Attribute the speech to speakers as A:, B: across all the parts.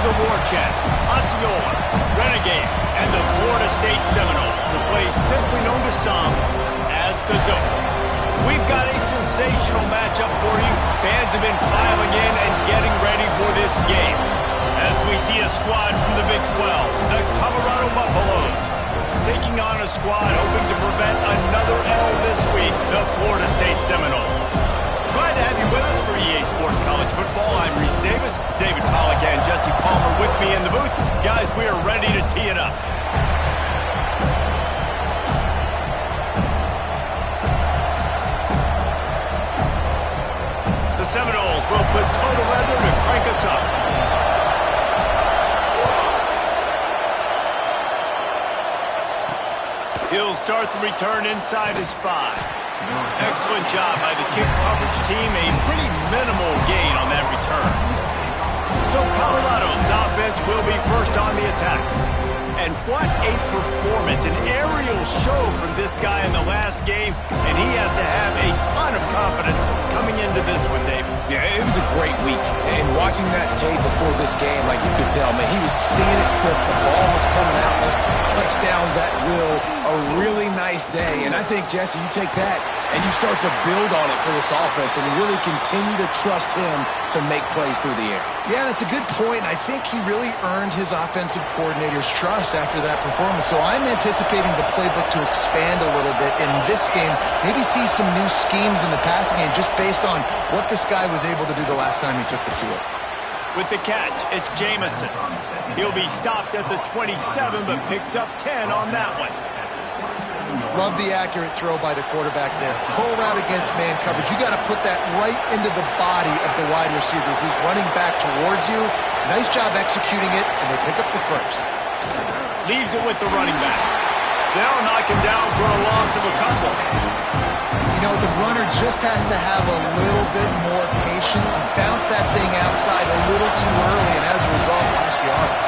A: the War Chant, Osceola, Renegade, and the Florida State Seminoles, a place simply known to some as the Dope. We've got a sensational matchup for you. Fans have been filing in and getting ready for this game. As we see a squad from the Big 12, the Colorado Buffaloes, taking on a squad hoping to prevent another L this week, the Florida State Seminoles. Glad to have you with us for EA Sports College Football. I'm Reese Davis, David Pollack and Jesse Palmer with me in the booth. Guys, we are ready to tee it up. The Seminoles will put total leather to crank us up. He'll start the return inside his 5. Excellent job by the kick coverage team. A pretty minimal gain on that return. So Colorado's offense will be first on the attack. And what a performance, an aerial show from this guy in the last game, and he has to have a ton of confidence coming into this one, Dave.
B: Yeah, it was a great week, and watching that tape before this game, like you could tell, man, he was seeing it quick, the ball was coming out, just touchdowns at will, a really nice day, and I think, Jesse, you take that and you start to build on it for this offense and really continue to trust him to make plays through the air.
C: Yeah, that's a good point. I think he really earned his offensive coordinator's trust after that performance. So I'm anticipating the playbook to expand a little bit in this game. Maybe see some new schemes in the passing game just based on what this guy was able to do the last time he took the field.
A: With the catch, it's Jamison. He'll be stopped at the 27, but picks up 10 on that one.
C: Love the accurate throw by the quarterback there. Pull route against man coverage. You got to put that right into the body of the wide receiver who's running back towards you. Nice job executing it, and they pick up the first.
A: Leaves it with the running back. They'll knock him down for a loss of a couple.
C: You know, the runner just has to have a little bit more patience. He bounced that thing outside a little too early, and as a result, lost yards.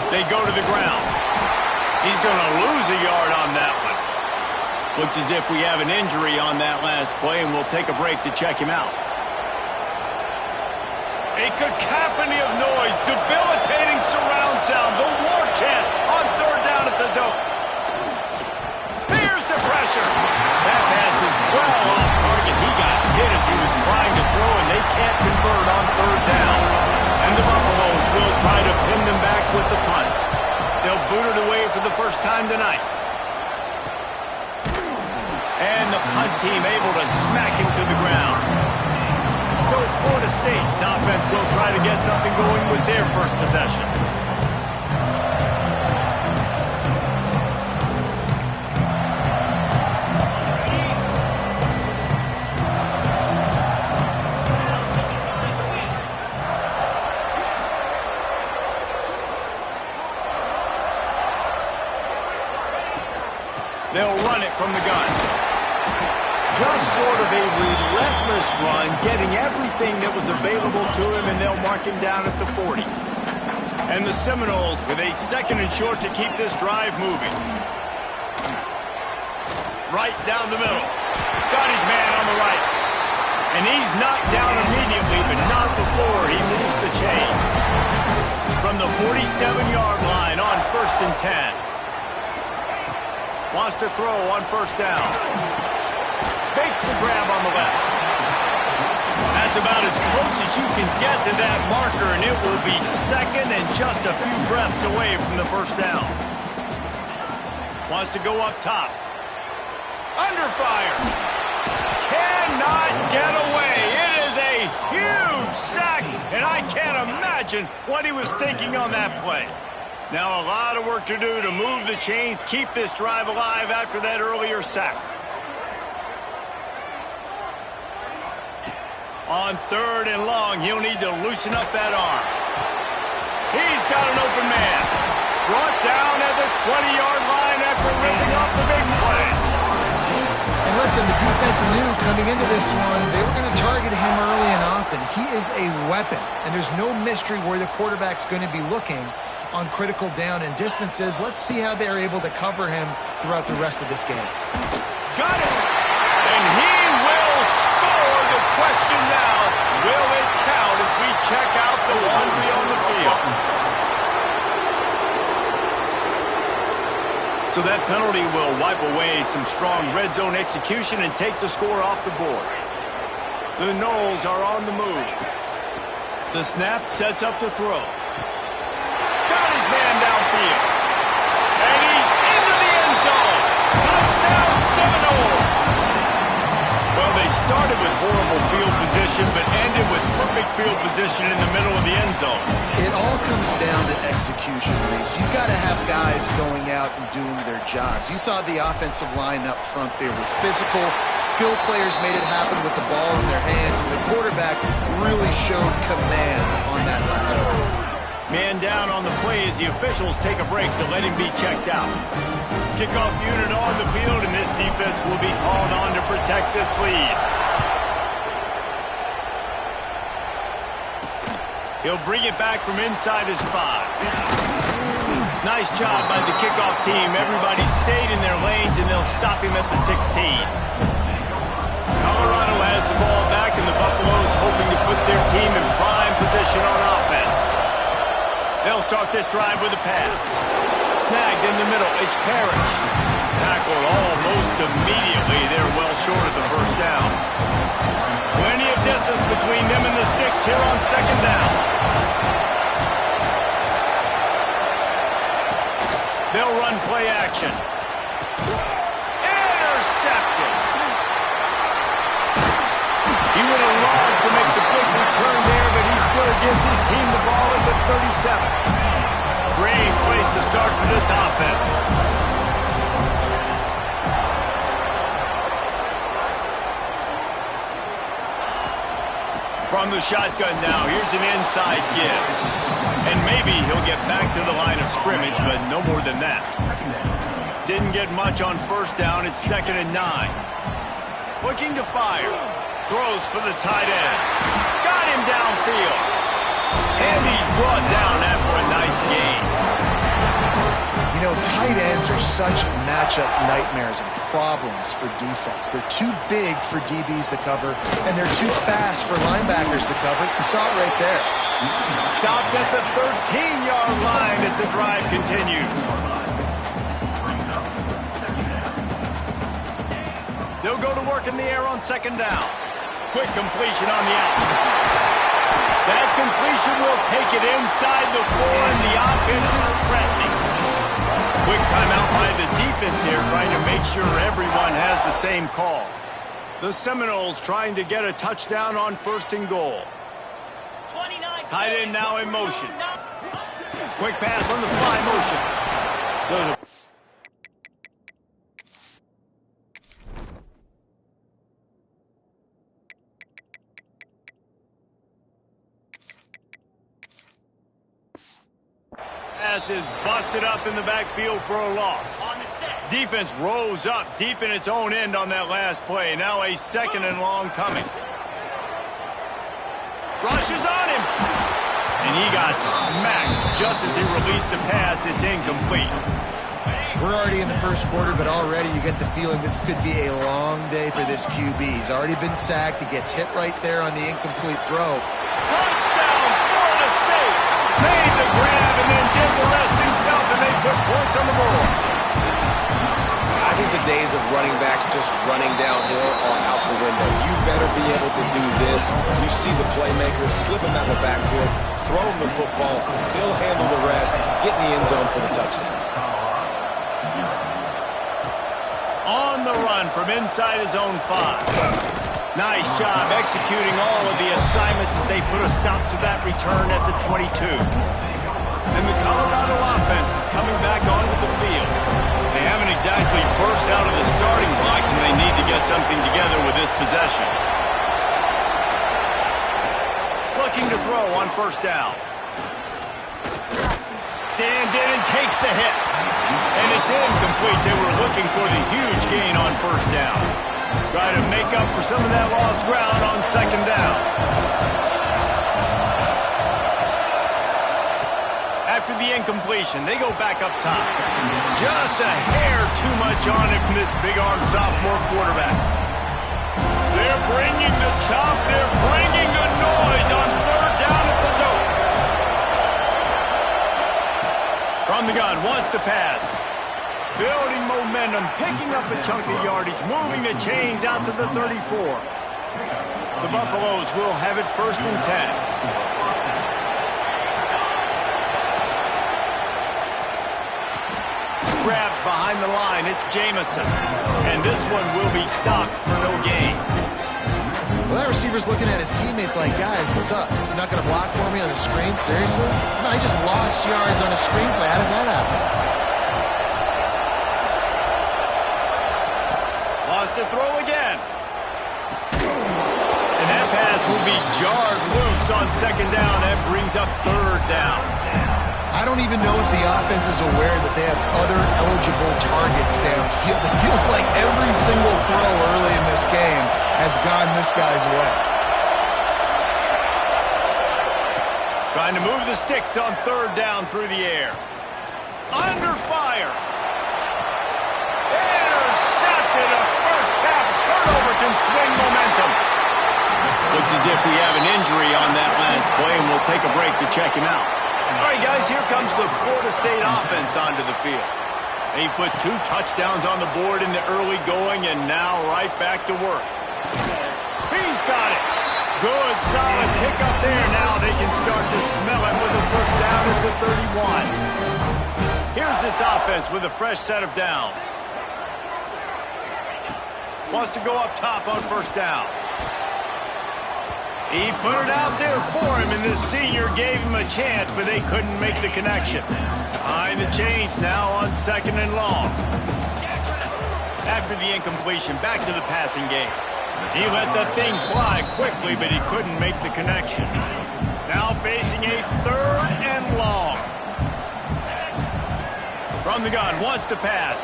A: They go to the ground. He's going to lose a yard on that one. Looks as if we have an injury on that last play, and we'll take a break to check him out. A cacophony of noise, debilitating surround sound, the War Chant on third down at the Dope. Here's the pressure. That pass is well off target. He got hit as he was trying to throw, and they can't convert on third down. And the Buffaloes will try to pin them back with the punt. They'll boot it away for the first time tonight. And the punt team able to smack him to the ground. So Florida State's offense will try to get something going with their first possession. They'll run it from the gun. Just sort of a relentless run, getting everything that was available to him, and they'll mark him down at the 40. And the Seminoles with a second and short to keep this drive moving. Right down the middle. Got his man on the right. And he's knocked down immediately, but not before he moves the chains. From the 47-yard line on 1st and 10. Wants to throw on first down. Fakes the grab on the left. That's about as close as you can get to that marker, and it will be second and just a few breaths away from the first down. Wants to go up top. Under fire. Cannot get away. It is a huge sack, and I can't imagine what he was thinking on that play. Now a lot of work to do to move the chains, keep this drive alive after that earlier sack. On third and long, he'll need to loosen up that arm. He's got an open man. Brought down at the 20-yard line after ripping off the big play.
C: And listen, the defense knew coming into this one, they were going to target him early and often. He is a weapon, and there's no mystery where the quarterback's going to be looking on critical down and distances. Let's see how they're able to cover him throughout the rest of this game.
A: Got it! And he will score. The question now, will it count as we check out the laundry on the field. So that penalty will wipe away some strong red zone execution and take the score off the board. The Noles are on the move. The snap sets up the throw. Got his man downfield. And he's into the end zone. Touchdown Seminoles. Well, they started with horrible field position, but ended with perfect field position in the middle of the end zone.
C: It all comes down to execution, Reese. You've got to have guys going out and doing their jobs. You saw the offensive line up front. They were physical. Skill players made it happen with the ball in their hands, and the quarterback really showed command on that last one.
A: Man down on the play as the officials take a break to let him be checked out. Kickoff unit on the field, and this defense will be called on to protect this lead. He'll bring it back from inside his 5. Nice job by the kickoff team. Everybody stayed in their lanes, and they'll stop him at the 16. Colorado has the ball back, and the Buffaloes hoping to put their team in prime position on offense. They'll start this drive with a pass. Snagged in the middle. It's Parrish. Tackled almost immediately. They're well short of the first down. Plenty of distance between them and the sticks here on second down. They'll run play action. Intercepted. He would have loved to make the big return there, but he still gives his team the ball at the 37. Great place to start for this offense. From the shotgun now, here's an inside give. And maybe he'll get back to the line of scrimmage, but no more than that. Didn't get much on first down. It's 2nd and 9. Looking to fire. Throws for the tight end. Got him downfield. And he's brought down after a nice gain.
C: You know, tight ends are such matchup nightmares and problems for defense. They're too big for DBs to cover, and they're too fast for linebackers to cover. You saw it right there.
A: Stopped at the 13-yard line as the drive continues. They'll go to work in the air on second down. Quick completion on the out. That completion will take it inside the 4, and the offense is threatening. Quick timeout by the defense here, trying to make sure everyone has the same call. The Seminoles trying to get a touchdown on 1st and goal. Tight end now in motion. Quick pass on the fly motion. Pass is busted up in the backfield for a loss. Defense rose up deep in its own end on that last play. Now a 2nd and long coming. Rushes on him. And he got smacked just as he released the pass. It's incomplete.
C: We're already in the first quarter, but already you get the feeling this could be a long day for this QB. He's already been sacked. He gets hit right there on the incomplete throw.
A: Touchdown, Florida State. Made the grab and then did the rest himself, and they put points on the board.
B: I think the days of running backs just running downhill are out the window. You better be able to do this. You see the playmakers slipping down the backfield, throw him the football, he'll handle the rest, get in the end zone for the touchdown.
A: On the run from inside his own 5. Nice job executing all of the assignments as they put a stop to that return at the 22. And the Colorado offense is coming back onto the field. They haven't exactly burst out of the starting blocks, and they need to get something together with this possession. Looking to throw on 1st down. Stands in and takes the hit. And it's incomplete. They were looking for the huge gain on 1st down. Try to make up for some of that lost ground on 2nd down. After the incompletion, they go back up top. Just a hair too much on it from this big-armed sophomore quarterback. They're bringing the chop. They're bringing the noise on 3rd down From the gun, wants to pass. Building momentum, picking up a chunk of yardage, moving the chains out to the 34. The Buffaloes will have it 1st and 10. Grabbed behind the line, it's Jamison. And this one will be stopped for no gain.
C: Well, that receiver's looking at his teammates like, guys, what's up? You're not going to block for me on the screen? Seriously? No, he just lost yards on a screenplay. How does that happen?
A: Lost to throw again. And that pass will be jarred loose on 2nd down. That brings up 3rd down.
C: I don't even know if the offense is aware that they have other eligible targets downfield. It feels like every single throw early in this game has gone this guy's way.
A: Trying to move the sticks on 3rd down through the air. Under fire. Intercepted. A first-half turnover can swing momentum. Looks as if we have an injury on that last play, and we'll take a break to check him out. All right, guys, here comes the Florida State offense onto the field. They put 2 touchdowns on the board in the early going, and now right back to work. He's got it. Good, solid pickup there. Now they can start to smell it with a 1st down at the 31. Here's this offense with a fresh set of downs. Wants to go up top on 1st down. He put it out there for him, and this senior gave him a chance, but they couldn't make the connection. Behind the chains now on 2nd and long. After the incompletion, back to the passing game. He let that thing fly quickly, but he couldn't make the connection. Now facing a 3rd and long. From the gun, wants to pass.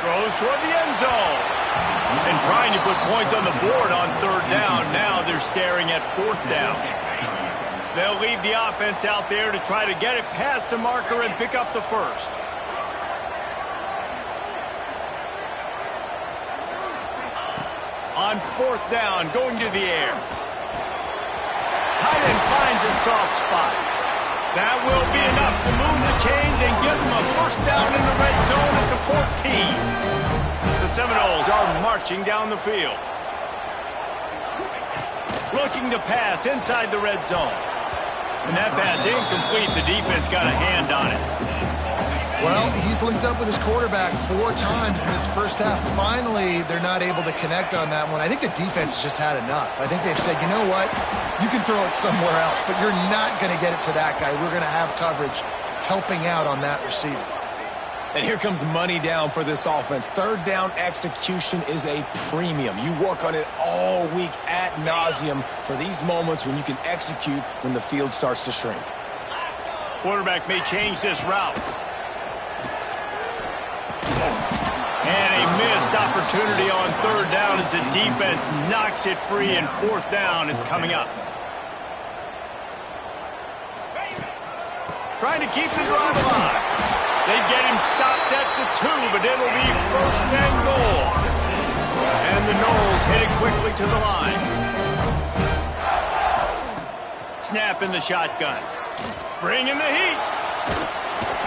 A: Throws toward the end zone. And trying to put points on the board on 3rd down. Now they're staring at 4th down. They'll leave the offense out there to try to get it past the marker and pick up the 1st. On 4th down, going to the air. Tight end finds a soft spot. That will be enough to move the chains and give them a 1st down in the red zone at the 14. The Seminoles are marching down the field. Looking to pass inside the red zone. And that pass incomplete. The defense got a hand on it.
C: Well, he's linked up with his quarterback 4 times in this 1st half. Finally, they're not able to connect on that one. I think the defense has just had enough. I think they've said, you know what? You can throw it somewhere else, but you're not going to get it to that guy. We're going to have coverage helping out on that receiver.
B: And here comes money down for this offense. 3rd down execution is a premium. You work on it all week ad nauseum for these moments when you can execute when the field starts to shrink.
A: Quarterback may change this route. And a missed opportunity on 3rd down as the defense knocks it free, and 4th down is coming up. Trying to keep the drive alive. They get him stopped at the 2, but it'll be 1st and goal. And the Noles hit it quickly to the line. Snap in the shotgun. Bringing the heat.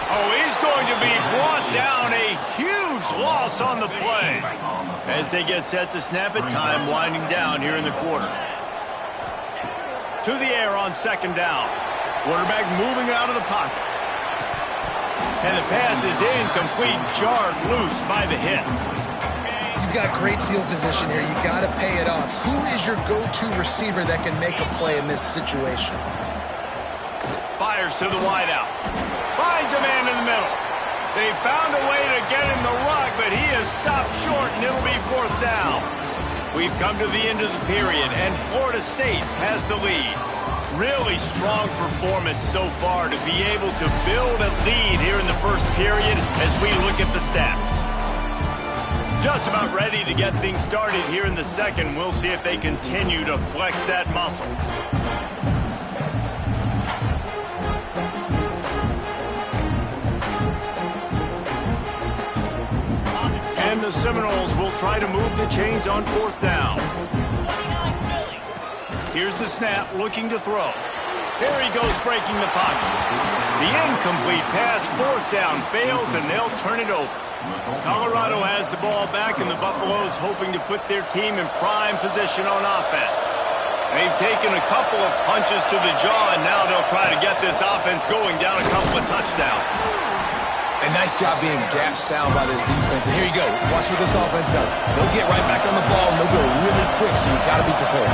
A: Oh, he's going to be brought down. A huge loss on the play. As they get set to snap it, time winding down here in the quarter. To the air on 2nd down. Quarterback moving out of the pocket. And the pass is incomplete, jarred loose by the hit.
C: You've got great field position here. You got to pay it off. Who is your go-to receiver that can make a play in this situation?
A: Fires to the wideout. Finds a man in the middle. They found a way to get in the rug, but he is stopped short, and it'll be 4th down. We've come to the end of the period, and Florida State has the lead. Really strong performance so far to be able to build a lead here in the 1st period as we look at the stats. Just about ready to get things started here in the 2nd. We'll see if they continue to flex that muscle. And the Seminoles will try to move the chains on 4th down. Here's the snap, looking to throw. Here he goes breaking the pocket. The incomplete pass, fourth down, fails, and they'll turn it over. Colorado has the ball back, and the Buffaloes hoping to put their team in prime position on offense. They've taken a couple of punches to the jaw, and now they'll try to get this offense going down a couple of touchdowns.
B: A nice job being gap sound by this defense. And here you go. Watch what this offense does. They'll get right back on the ball, and they'll go really quick, so you've got to be prepared.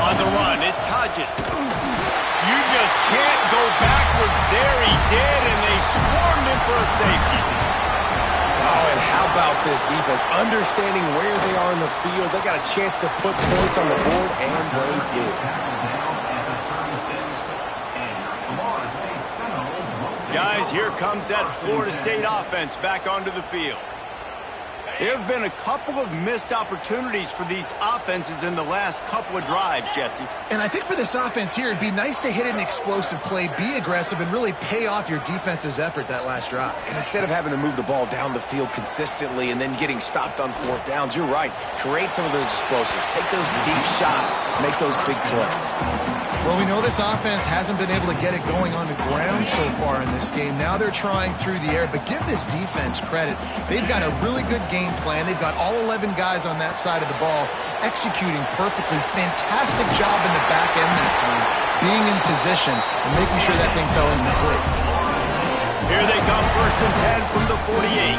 A: On the run, it's Hodges. You just can't go backwards there. He did, and they swarmed him for a safety.
B: Oh, and how about this defense? Understanding where they are in the field. They got a chance to put points on the board, and they did.
A: Guys, here comes that Florida State offense back onto the field. There have been a couple of missed opportunities for these offenses in the last couple of drives, Jesse.
C: And I think for this offense here, it'd be nice to hit an explosive play, be aggressive, and really pay off your defense's effort that last drive.
B: And instead of having to move the ball down the field consistently and then getting stopped on fourth downs, you're right. Create some of those explosives. Take those deep shots. Make those big plays.
C: Well, we know this offense hasn't been able to get it going on the ground so far in this game. Now they're trying through the air, but give this defense credit. They've got a really good game plan. They've got all 11 guys on that side of the ball executing perfectly. Fantastic job in the back end that time, being in position and making sure that thing fell incomplete.
A: Here they come, 1st and 10 from the 48.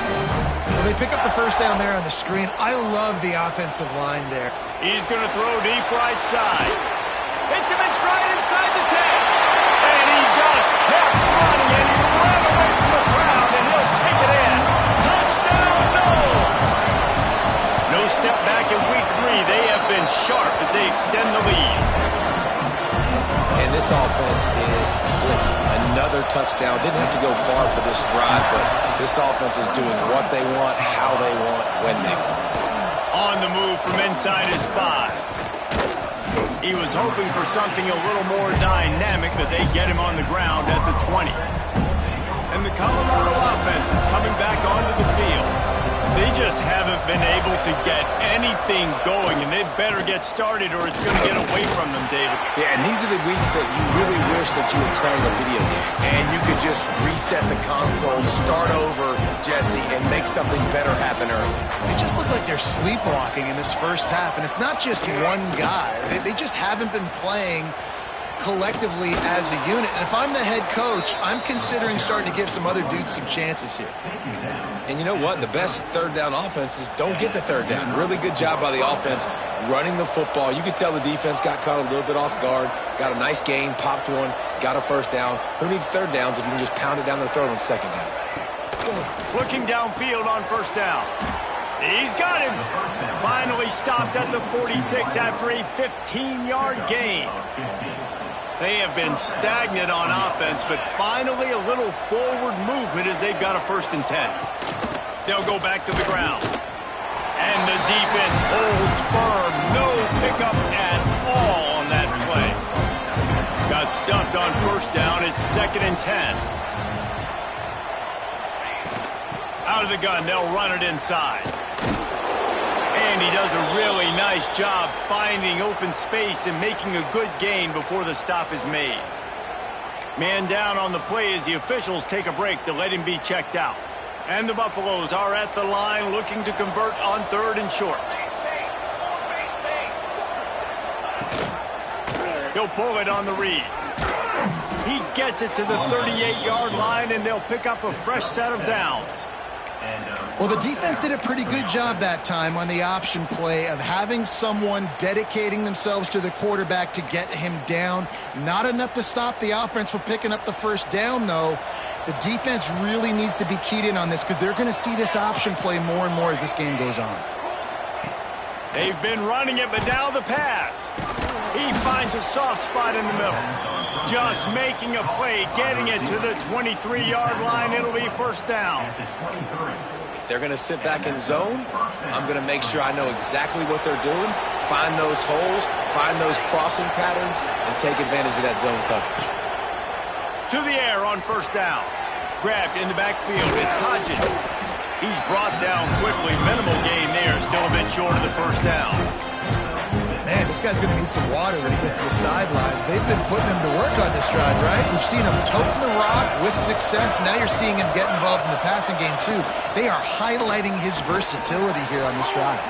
C: Well, they pick up the first down there on the screen. I love the offensive line there.
A: He's going to throw deep right side. Hits him in stride inside the 10. And he just kept running, and he ran away from the crowd, and he'll take it in. Touchdown, no! No step back in week 3. They have been sharp as they extend the lead.
B: And this offense is clicking. Another touchdown. Didn't have to go far for this drive, but this offense is doing what they want, how they want, when they want.
A: On the move from inside his 5. He was hoping for something a little more dynamic, but they get him on the ground at the 20. And the Colorado offense is coming back onto the field. They just haven't been able to get anything going, and they better get started or it's going to get away from them, David.
B: Yeah, and these are the weeks that you really wish that you were playing a video game, and you could just reset the console, start over, Jesse, and make something better happen early.
C: They just look like they're sleepwalking in this first half, and it's not just one guy. They just haven't been playing collectively as a unit. And if I'm the head coach, I'm considering starting to give some other dudes some chances here.
B: And you know what? The best third down offenses don't get the third down. Really good job by the offense running the football. You could tell the defense got caught a little bit off guard, got a nice gain, popped one, got a first down. Who needs third downs if you can just pound it down their throat on second down?
A: Looking downfield on first down. He's got him. Finally stopped at the 46 after a 15-yard gain. They have been stagnant on offense, but finally a little forward movement as they've got a 1st and 10. They'll go back to the ground. And the defense holds firm. No pickup at all on that play. Got stuffed on first down. It's 2nd and 10. Out of the gun, they'll run it inside. And he does a really nice job finding open space and making a good gain before the stop is made. Man down on the play as the officials take a break to let him be checked out. And the Buffaloes are at the line looking to convert on 3rd and short. He'll pull it on the read. He gets it to the 38-yard line, and they'll pick up a fresh set of downs.
C: Well, the defense did a pretty good job that time on the option play of having someone dedicating themselves to the quarterback to get him down. Not enough to stop the offense from picking up the first down, though. The defense really needs to be keyed in on this because they're going to see this option play more and more as this game goes on.
A: They've been running it, but now the pass. He finds a soft spot in the middle. Just making a play, getting it to the 23-yard line. It'll be first down.
B: If they're going to sit back in zone, I'm going to make sure I know exactly what they're doing, find those holes, find those crossing patterns, and take advantage of that zone coverage.
A: To the air on first down. Grabbed in the backfield. It's Hodges. He's brought down quickly. Minimal gain there. Still a bit short of the first down.
C: Man, this guy's going to need some water when he gets to the sidelines. They've been putting him to work on this drive, right? We've seen him toting the rock with success. Now you're seeing him get involved in the passing game, too. They are highlighting his versatility here on this drive.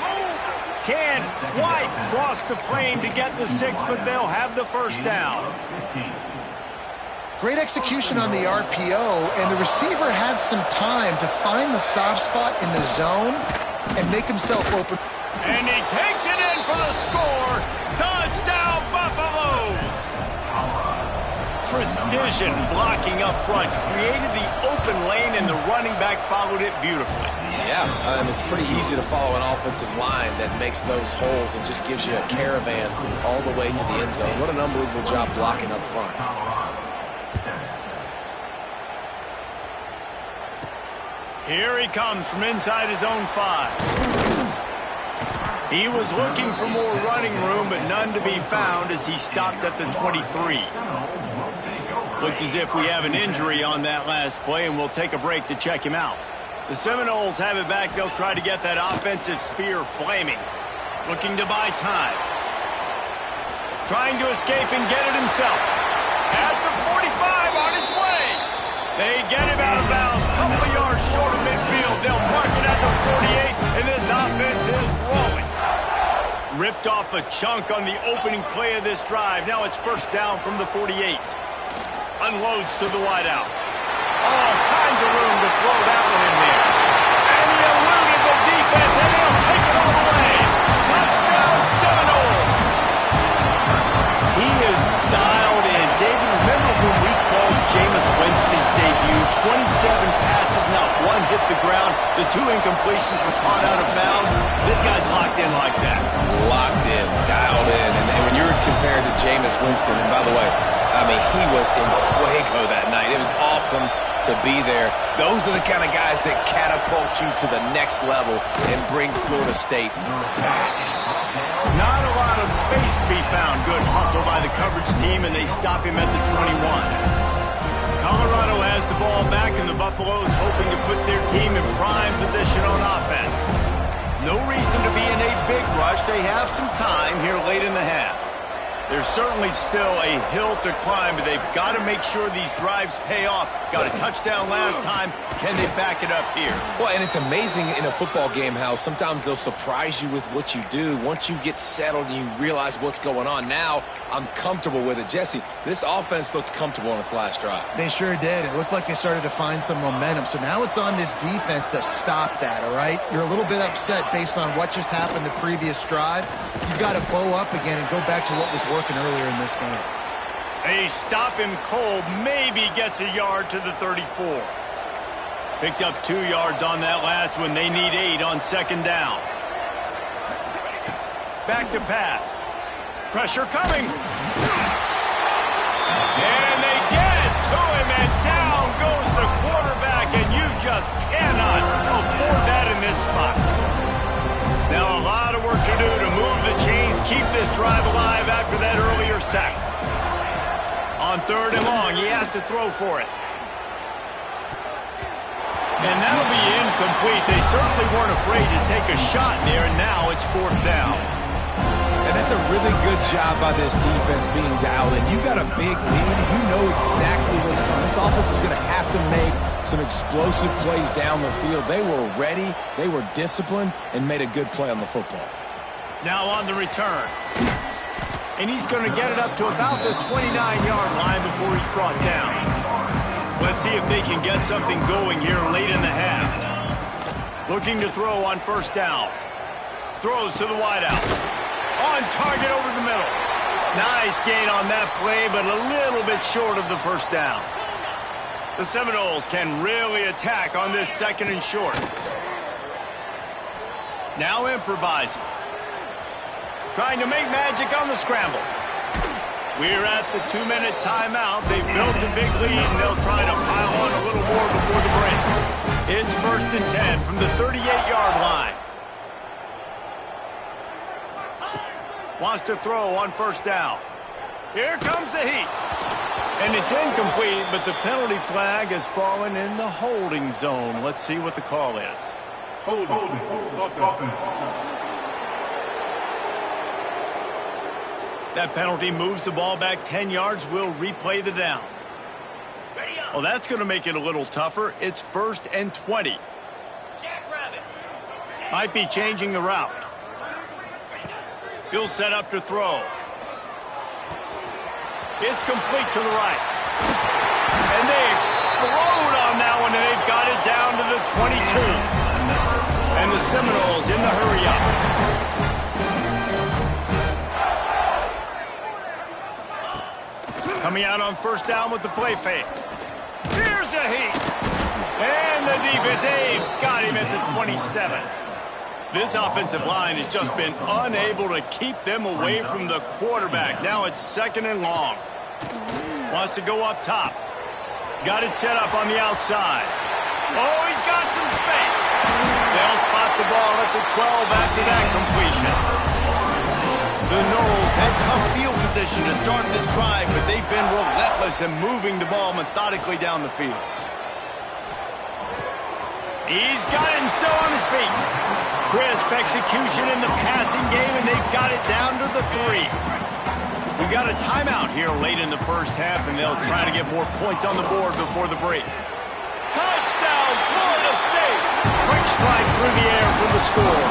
A: Can White cross the plane to get the 6, but they'll have the first down.
C: Great execution on the RPO, and the receiver had some time to find the soft spot in the zone and make himself open.
A: And he takes it in for the score. Touchdown, Buffaloes! Precision blocking up front. Created the open lane, and the running back followed it beautifully.
B: Yeah, and it's pretty easy to follow an offensive line that makes those holes and just gives you a caravan all the way to the end zone. What an unbelievable job blocking up front.
A: Here he comes from inside his own 5. He was looking for more running room, but none to be found as he stopped at the 23. Looks as if we have an injury on that last play, and we'll take a break to check him out. The Seminoles have it back. They'll try to get that offensive spear flaming. Looking to buy time. Trying to escape and get it himself. At the 45 on his way. They get him out of bounds. Couple of yards short of midfield. They'll mark it at the 48, and this offense is rolling. Ripped off a chunk on the opening play of this drive. Now it's first down from the 48. Unloads to the wideout. All kinds of room to throw that one in there. And he eluded the defense, and he'll take it all the way. Touchdown, Seminoles. He is dialed in. David, remember when we called Jameis Winston's debut? 27 passes, not one hit the ground. The 2 incompletions were caught out of bounds. This guy's locked in like that.
B: Locked in, dialed in. And when you're compared to Jameis Winston, and by the way, I mean, he was in fuego that night. It was awesome to be there. Those are the kind of guys that catapult you to the next level and bring Florida State back.
A: Not a lot of space to be found. Good hustle by the coverage team, and they stop him at the 21. Colorado has the ball back, and the Buffaloes hoping to put their team in prime position on offense. No reason to be in a big rush. They have some time here late in the half. There's certainly still a hill to climb, but they've got to make sure these drives pay off. Got a touchdown last time. Can they back it up here?
B: Well, and it's amazing in a football game how sometimes they'll surprise you with what you do. Once you get settled and you realize what's going on, now I'm comfortable with it. Jesse, this offense looked comfortable on its last drive.
C: They sure did. It looked like they started to find some momentum. So now it's on this defense to stop that, all right? You're a little bit upset based on what just happened the previous drive. You've got to bow up again and go back to what was working earlier in this game.
A: They stop him cold. Maybe gets a yard to the 34. Picked up 2 yards on that last one. They need 8 on second down. Back to pass. Pressure coming. And they get it to him, and down goes the quarterback, and you just cannot afford that in this spot. Now a lot of work to do to move the chains, keep this drive alive after that earlier sack. On 3rd and long, he has to throw for it. And that'll be incomplete. They certainly weren't afraid to take a shot there, and now it's 4th down.
B: And that's a really good job by this defense being dialed in. You got a big lead. You know exactly what's coming. This offense is going to have to make some explosive plays down the field. They were ready, they were disciplined, and made a good play on the football.
A: Now on the return. And he's going to get it up to about the 29-yard line before he's brought down. Let's see if they can get something going here late in the half. Looking to throw on 1st down. Throws to the wideout. On target over the middle. Nice gain on that play, but a little bit short of the 1st down. The Seminoles can really attack on this 2nd and short. Now improvising. Trying to make magic on the scramble. We're at the 2-minute timeout. They've built a big lead, and they'll try to pile on a little more before the break. It's 1st and 10 from the 38-yard line. Wants to throw on 1st down. Here comes the heat. And it's incomplete, but the penalty flag has fallen in the holding zone. Let's see what the call is. That penalty moves the ball back 10 yards. We'll replay the down. Well, that's going to make it a little tougher. It's 1st and 20. Might be changing the route. He'll set up to throw. It's complete to the right. And they explode on that one, and they've got it down to the 22. And the Seminoles in the hurry up. Coming out on 1st down with the play fake. Here's a heat. And the defense, they've got him at the 27. This offensive line has just been unable to keep them away from the quarterback. Now it's 2nd and long. Wants to go up top. Got it set up on the outside. Oh, he's got some space. They'll spot the ball at the 12 after that completion. The Noles had tough field position to start this drive, but they've been relentless in moving the ball methodically down the field. He's got it and still on his feet. Crisp execution in the passing game, and they've got it down to the 3. We got a timeout here late in the 1st half, and they'll try to get more points on the board before the break. Touchdown, Florida State! Quick strike through the air for the score.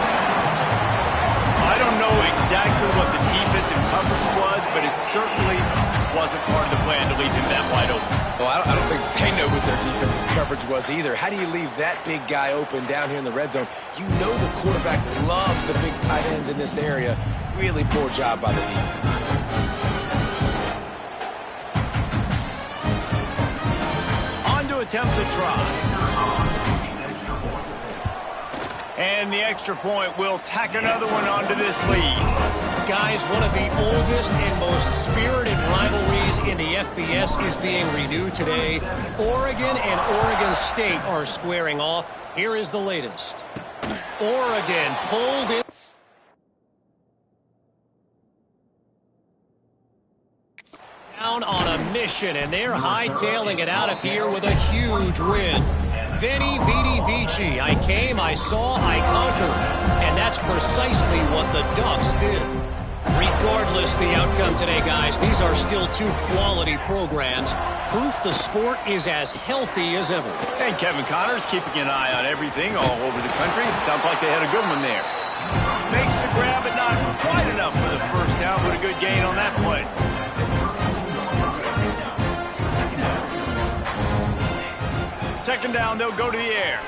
A: I don't know exactly what the defensive coverage was, but it certainly wasn't part of the plan to leave him that wide open.
B: Well, I don't think they know what their defensive coverage was either. How do you leave that big guy open down here in the red zone? You know the quarterback loves the big tight ends in this area. Really poor job by the defense.
A: On to attempt to try. And the extra point will tack another one onto this lead.
D: Guys, one of the oldest and most spirited rivalries in the FBS is being renewed today. Oregon and Oregon State are squaring off. Here is the latest. Oregon pulled in. Down on a mission, and they're hightailing it out of here with a huge win. Veni, Vidi, Vici. I came, I saw, I conquered. And that's precisely what the Ducks did. Regardless the outcome today, guys, these are still 2 quality programs. Proof the sport is as healthy as ever.
A: And Kevin Connors keeping an eye on everything all over the country. Sounds like they had a good one there. Makes the grab, but not quite enough for the 1st down, but a good gain on that play. Second down, they'll go to the air.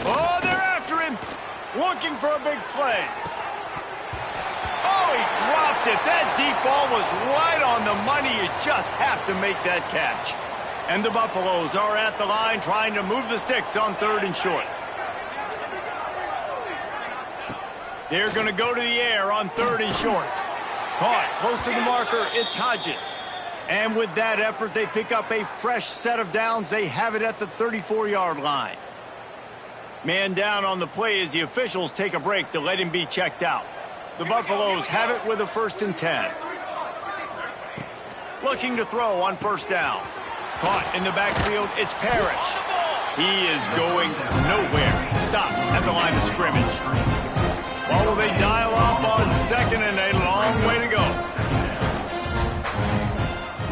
A: Oh, they're after him. Looking for a big play. Oh, he dropped it. That deep ball was right on the money. You just have to make that catch. And the Buffaloes are at the line trying to move the sticks on 3rd and short. They're going to go to the air on 3rd and short. Caught close to the marker. It's Hodges. And with that effort, they pick up a fresh set of downs. They have it at the 34-yard line. Man down on the play as the officials take a break to let him be checked out. The Buffaloes have it with a 1st and 10. Looking to throw on 1st down. Caught in the backfield, it's Parrish. He is going nowhere. Stop at the line of scrimmage. Well, will they dial up on 2nd and a long way to go.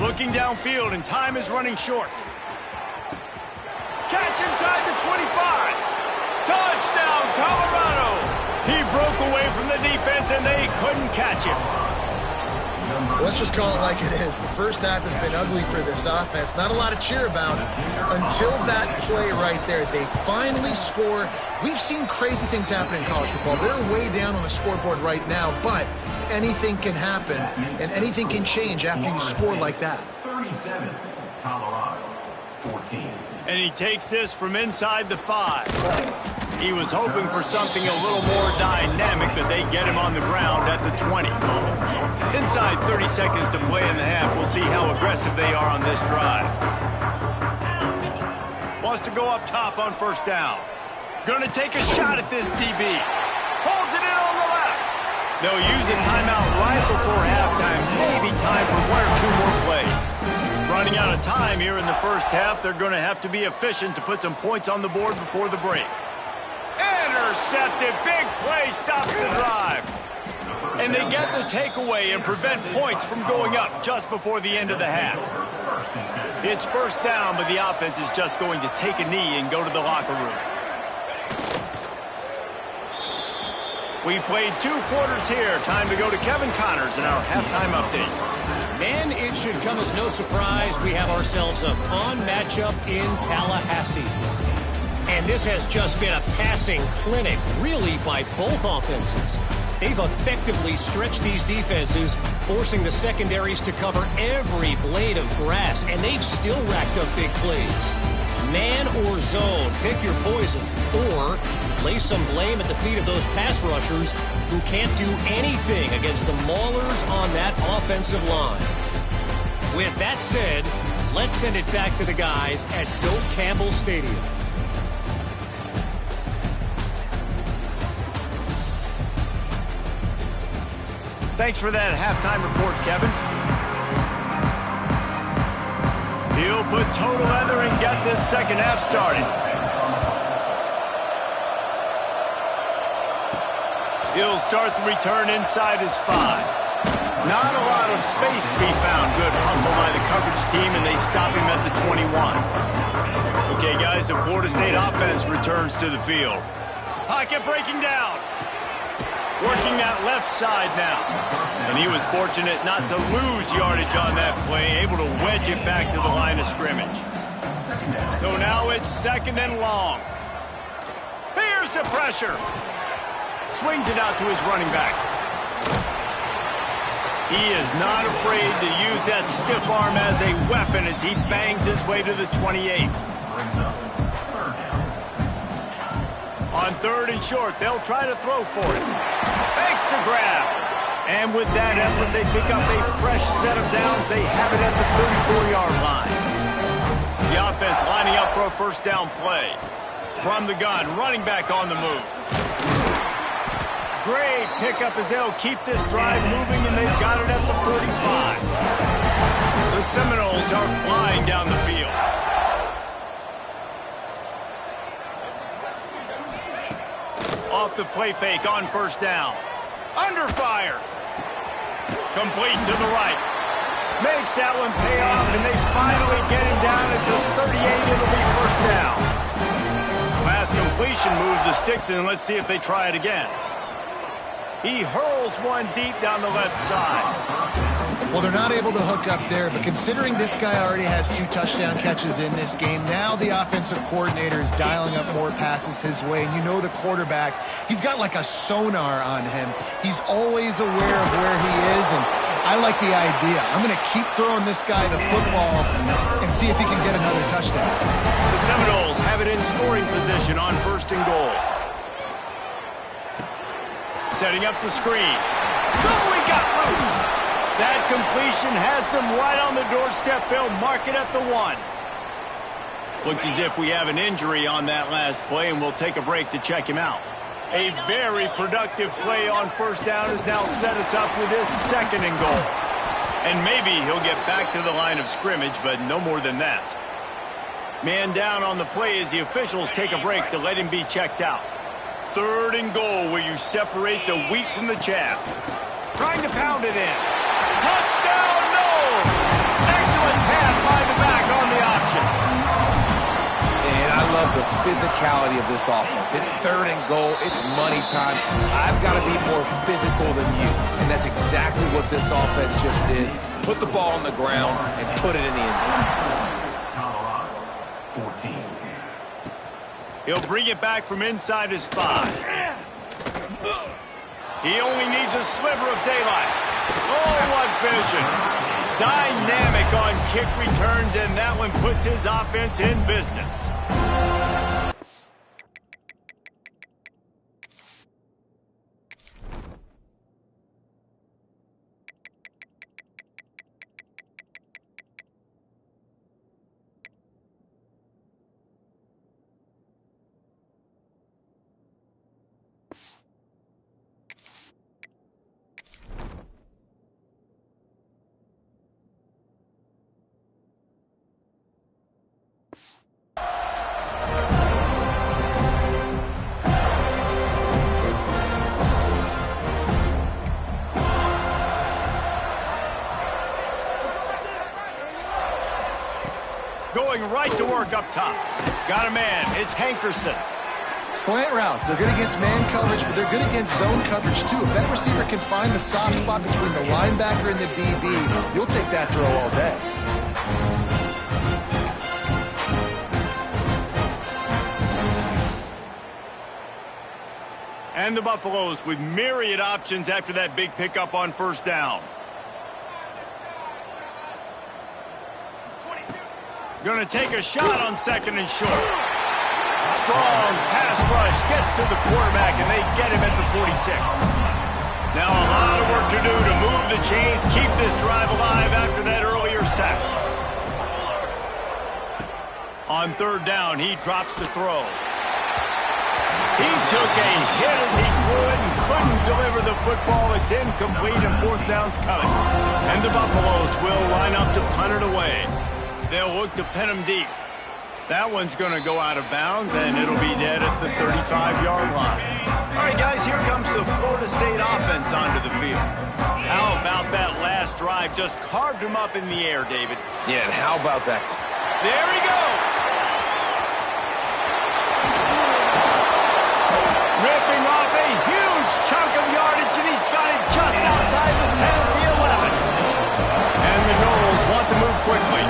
A: Looking downfield, and time is running short. Catch inside the 25. Touchdown, Colorado. He broke away from the defense, and they couldn't catch him.
C: Let's just call it like it is. The 1st half has been ugly for this offense. Not a lot to cheer about until that play right there. They finally score. We've seen crazy things happen in college football. They're way down on the scoreboard right now, but anything can happen, and anything can change after you score like that.
E: 37, Colorado, 14.
A: And he takes this from inside the 5. He was hoping for something a little more dynamic, but they get him on the ground at the 20. Inside 30 seconds to play in the half. We'll see how aggressive they are on this drive. Wants to go up top on 1st down. Going to take a shot at this DB. Holds it in on the left. They'll use a timeout right before halftime. Maybe time for 1 or 2 more plays. Running out of time here in the 1st half. They're going to have to be efficient to put some points on the board before the break. Intercepted. Big play stops the drive. And they get the takeaway and prevent points from going up just before the end of the half. It's first down, but the offense is just going to take a knee and go to the locker room. We've played 2 quarters here. Time to go to Kevin Connors in our halftime update.
D: Man, it should come as no surprise we have ourselves a fun matchup in Tallahassee. And this has just been a passing clinic, really, by both offenses. They've effectively stretched these defenses, forcing the secondaries to cover every blade of grass, and they've still racked up big plays. Man or zone, pick your poison, or lay some blame at the feet of those pass rushers who can't do anything against the maulers on that offensive line. With that said, let's send it back to the guys at Doak Campbell Stadium.
A: Thanks for that halftime report, Kevin. He'll put total leather and get this second half started. He'll start the return inside his 5. Not a lot of space to be found. Good hustle by the coverage team, and they stop him at the 21. Okay, guys, the Florida State offense returns to the field. Pocket breaking down. Working that left side now. And he was fortunate not to lose yardage on that play, able to wedge it back to the line of scrimmage. So now it's second and long. Here's the pressure. Swings it out to his running back. He is not afraid to use that stiff arm as a weapon as he bangs his way to the 28. On 3rd and short, they'll try to throw for it. Makes the grab. And with that effort, they pick up a fresh set of downs. They have it at the 34-yard line. The offense lining up for a first down play. From the gun, running back on the move. Great pickup as they'll keep this drive moving, and they've got it at the 45. The Seminoles are flying down the field. Off the play fake on first down. Under fire. Complete to the right. Makes that one pay off, and they finally get him down at the 38. It'll be first down. Last completion moved the sticks in. Let's see if they try it again. He hurls one deep down the left side.
C: Well, they're not able to hook up there, but considering this guy already has 2 touchdown catches in this game, now the offensive coordinator is dialing up more passes his way. And you know the quarterback, he's got like a sonar on him. He's always aware of where he is, and I like the idea. I'm going to keep throwing this guy the football and see if he can get another touchdown.
A: The Seminoles have it in scoring position on 1st and goal. Setting up the screen. Oh, he got loose. That completion has them right on the doorstep. They'll mark it at the 1. Looks as if we have an injury on that last play, and we'll take a break to check him out. A very productive play on first down has now set us up with this 2nd and goal. And maybe he'll get back to the line of scrimmage, but no more than that. Man down on the play as the officials take a break to let him be checked out. 3rd and goal, where you separate the wheat from the chaff. Trying to pound it in. Touchdown, no! Excellent pass by the back on the option.
B: And I love the physicality of this offense. It's 3rd and goal. It's money time. I've got to be more physical than you. And that's exactly what this offense just did. Put the ball on the ground and put it in the end zone.
E: Colorado, 14.
A: He'll bring it back from inside his 5. He only needs a sliver of daylight. Oh, what vision. Dynamic on kick returns, and that one puts his offense in business. right to work up top. Got a man. It's Hankerson.
C: Slant routes, they're good against man coverage, but they're good against zone coverage too. If that receiver can find the soft spot between the linebacker and the DB, you'll take that throw all day.
A: And the Buffaloes with myriad options after that big pickup on first down. Going to take a shot on second and short. Strong pass rush gets to the quarterback, and they get him at the 46. Now a lot of work to do to move the chains, keep this drive alive after that earlier sack. On third down, he drops to throw. He took a hit as he threw it and couldn't deliver the football. It's incomplete, and fourth down's coming. And the Buffaloes will line up to punt it away. They'll look to pin him deep. That one's going to go out of bounds, and it'll be dead at the 35-yard line. All right, guys, here comes the Florida State offense onto the field. How about that last drive? Just carved him up in the air, David.
B: Yeah, and how about that?
A: There he goes. Ripping off a huge chunk of yardage, and he's got it just outside the 10 of the 11. And the Noles want to move quickly.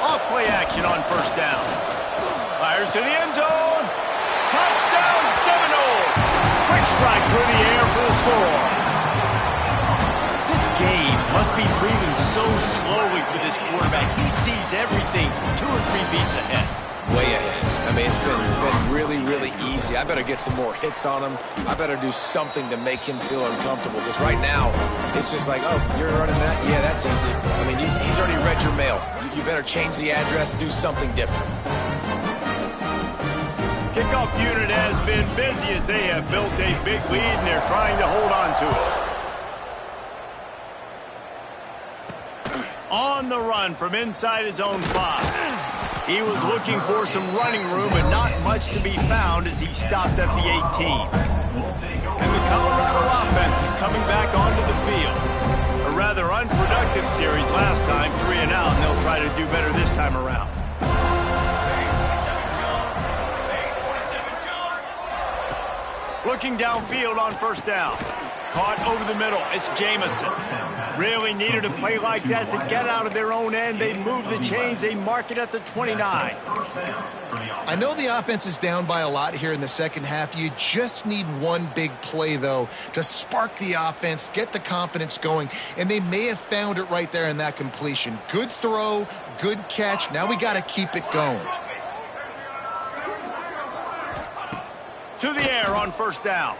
A: Off-play action on first down. Fires to the end zone. Touchdown, Seminoles. Quick strike through the air for the score. This game must be breathing so slowly for this quarterback. He sees everything 2 or 3 beats ahead.
B: Way ahead. I mean, it's been really, really easy. I better get some more hits on him. I better do something to make him feel uncomfortable. Because right now, it's just like, oh, you're running that? Yeah, that's easy. I mean, he's already read your mail. You better change the address and do something different.
A: Kickoff unit has been busy as they have built a big lead, and they're trying to hold on to it. On the run from inside his own 5. He was looking for some running room, but not much to be found as he stopped at the 18. And the Colorado offense is coming back onto the field. A rather unproductive series last time, 3 and out, and they'll try to do better this time around. Looking downfield on first down. Caught over the middle. It's Jamison. Really needed a play like that to get out of their own end. They move the chains. They mark it at the 29.
C: I know the offense is down by a lot here in the second half. You just need one big play, though, to spark the offense, get the confidence going, and they may have found it right there in that completion. Good throw, good catch. Now we got to keep it going.
A: To the air on first down.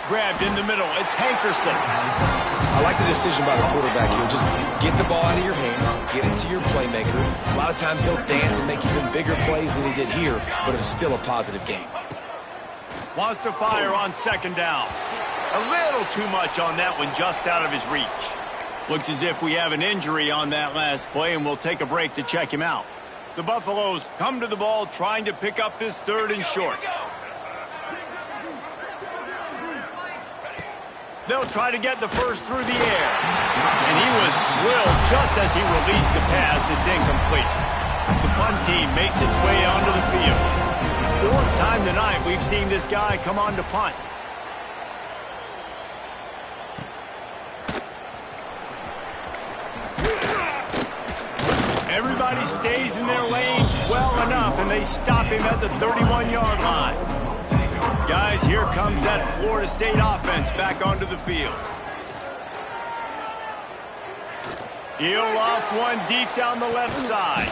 A: Grabbed in the middle. It's Hankerson.
B: I like the decision by the quarterback here. Just get the ball out of your hands, get it to your playmaker. A lot of times he'll dance and make even bigger plays than he did here, but it was still a positive game.
A: Wants to fire on second down. A little too much on that one, just out of his reach. Looks as if we have an injury on that last play, and we'll take a break to check him out. The Buffaloes come to the ball trying to pick up this third and short. They'll try to get the first through the air. And he was drilled just as he released the pass. It's incomplete. The punt team makes its way onto the field. 4th time tonight we've seen this guy come on to punt. Everybody stays in their lanes well enough, and they stop him at the 31-yard line. Guys, here comes that Florida State offense back onto the field. He'll loft one deep down the left side.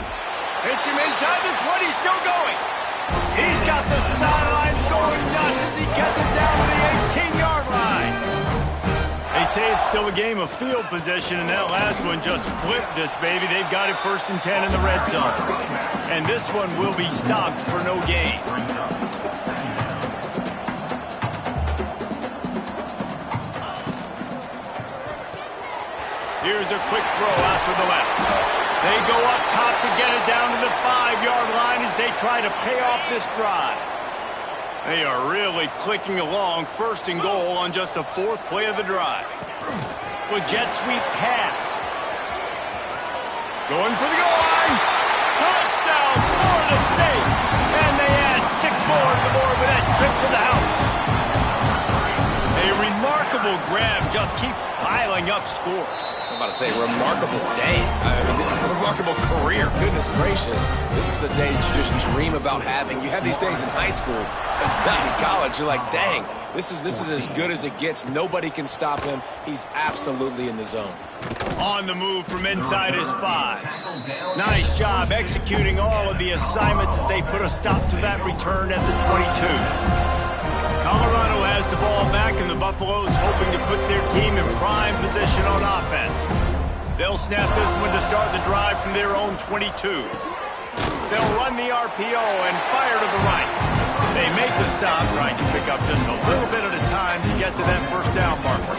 A: Hits him inside the 20, still going. He's got the sideline going nuts as he gets it down to the 18-yard line. They say it's still a game of field position, and that last one just flipped this baby. They've got it 1st and 10 in the red zone. And this one will be stopped for no gain. Here's a quick throw out to the left. They go up top to get it down to the 5-yard line as they try to pay off this drive. They are really clicking along, 1st and goal on just the 4th play of the drive. With jet sweep pass. Going for the goal line. Touchdown, Florida State. And they add 6 more to the board with that trip to the house. A remarkable grab just keeps piling up scores.
B: I'm about to say, remarkable day. Remarkable career. Goodness gracious. This is the day that you just dream about having. You have these days in high school, but not in college. You're like, dang, this is as good as it gets. Nobody can stop him. He's absolutely in the zone.
A: On the move from inside his 5. Nice job executing all of the assignments as they put a stop to that return at the 22. Colorado has the ball back, and the Buffaloes hoping to put their team in prime position on offense. They'll snap this one to start the drive from their own 22. They'll run the RPO and fire to the right. They make the stop, trying to pick up just a little bit at a time to get to that first down marker.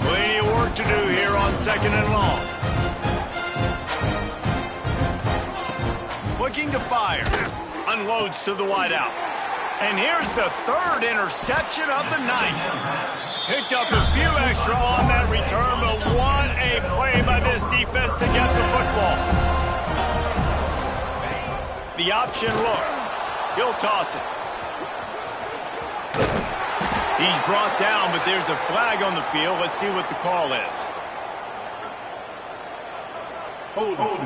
A: Plenty of work to do here on 2nd and long. Looking to fire. Unloads to the wideout. And here's the 3rd interception of the night. Picked up a few extra on that return, but what a play by this defense to get the football. The option look. He'll toss it. He's brought down, but there's a flag on the field. Let's see what the call is.
E: Hold on.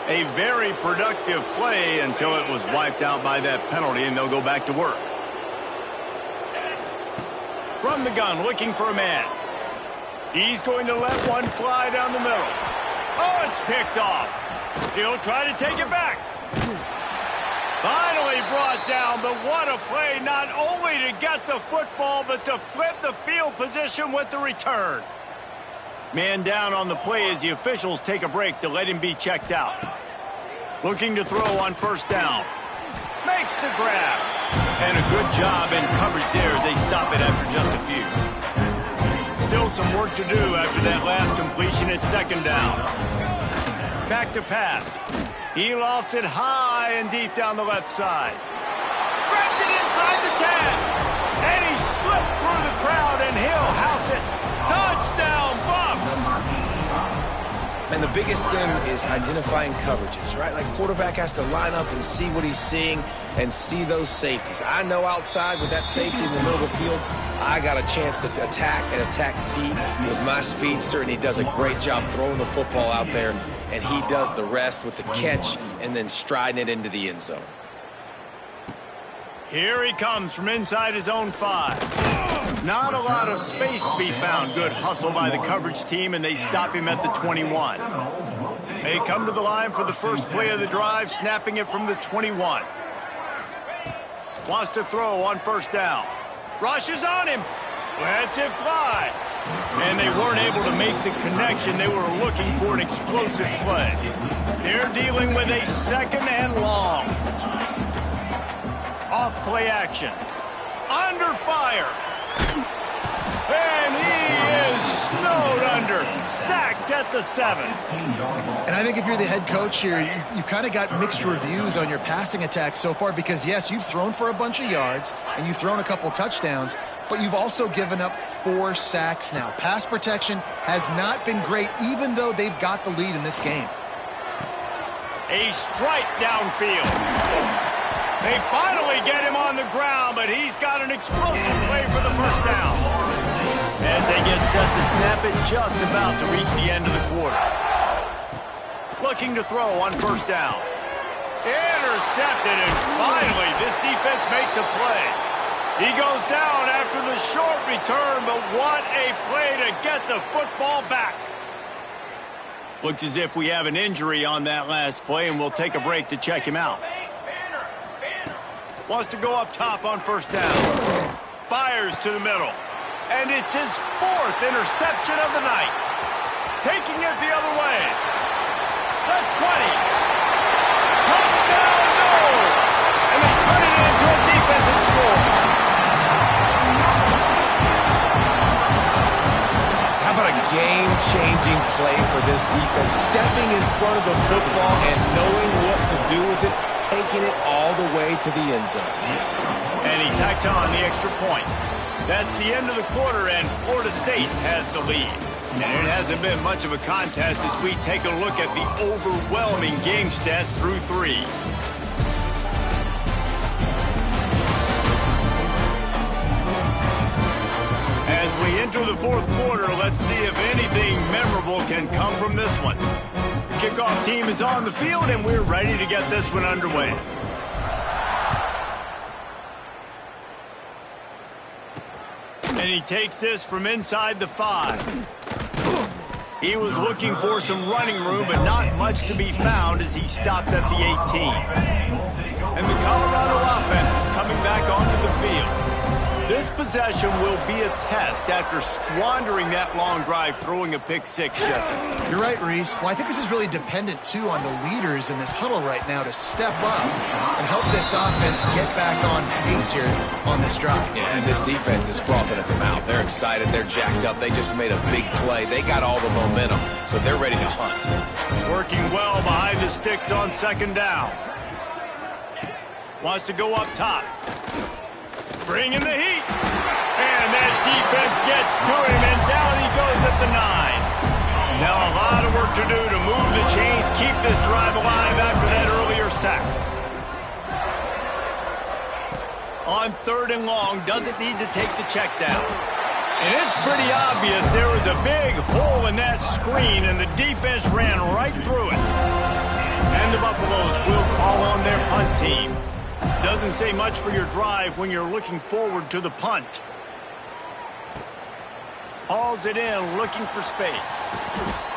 A: A very productive play until it was wiped out by that penalty, and they'll go back to work. From the gun, looking for a man. He's going to let one fly down the middle. Oh, it's picked off. He'll try to take it back. Finally brought down, but what a play, not only to get the football, but to flip the field position with the return. Man down on the play as the officials take a break to let him be checked out. Looking to throw on 1st down. Makes the grab. And a good job in coverage there as they stop it after just a few. Still some work to do after that last completion at 2nd down. Back to pass. He lofts it high and deep down the left side. Grabs it inside the 10. And he slipped through the crowd, and he'll house it. Touchdown, Buffs!
B: And the biggest thing is identifying coverages, right? Like, quarterback has to line up and see what he's seeing and see those safeties. I know outside with that safety in the middle of the field, I got a chance to attack and attack deep with my speedster, and he does a great job throwing the football out there, and he does the rest with the catch and then striding it into the end zone.
A: Here he comes from inside his own 5. Not a lot of space to be found. Good hustle by the coverage team, and they stop him at the 21. They come to the line for the first play of the drive, snapping it from the 21. Wants to throw on 1st down. Rushes on him. Lets it fly. And they weren't able to make the connection. They were looking for an explosive play. They're dealing with a 2nd and long. Off play action. Under fire. And he is snowed under. Sacked at the 7.
C: And I think if you're the head coach here, you've kind of got mixed reviews on your passing attack so far because, yes, you've thrown for a bunch of yards and you've thrown a couple touchdowns, but you've also given up 4 sacks now. Pass protection has not been great, even though they've got the lead in this game.
A: A strike downfield. They finally get him on the ground, but he's got an explosive play for the 1st down. As they get set to snap it, just about to reach the end of the quarter. Looking to throw on 1st down. Intercepted, and finally this defense makes a play. He goes down after the short return, but what a play to get the football back. Looks as if we have an injury on that last play, and we'll take a break to check him out. Wants to go up top on 1st down. Fires to the middle. And it's his 4th interception of the night. Taking it the other way. The 20. Touchdown, Knowles! And they turn it into a defensive score.
B: How about a game-changing play for this defense? Stepping in front of the football and knowing what to do with it, taking it all the way to the end zone.
A: And he tacked on the extra point. That's the end of the quarter, and Florida State has the lead. And it hasn't been much of a contest as we take a look at the overwhelming game stats through 3. As we enter the fourth quarter, let's see if anything memorable can come from this one. The kickoff team is on the field, and we're ready to get this one underway. And he takes this from inside the 5. He was looking for some running room, but not much to be found as he stopped at the 18. And the Colorado offense is coming back onto the field. This possession will be a test after squandering that long drive, throwing a pick 6, Jesse.
C: You're right, Reese. Well, I think this is really dependent, too, on the leaders in this huddle right now to step up and help this offense get back on pace here on this drive.
B: Yeah, and this defense is frothing at the mouth. They're excited. They're jacked up. They just made a big play. They got all the momentum, so they're ready to hunt.
A: Working well behind the sticks on second down. Wants to go up top. Bring in the heat. And that defense gets to him, and down he goes at the 9. Now a lot of work to do to move the chains, keep this drive alive after that earlier sack. On 3rd and long, doesn't need to take the check down. And it's pretty obvious there was a big hole in that screen, and the defense ran right through it. And the Buffaloes will call on their punt team. Doesn't say much for your drive when you're looking forward to the punt. Hauls it in, looking for space.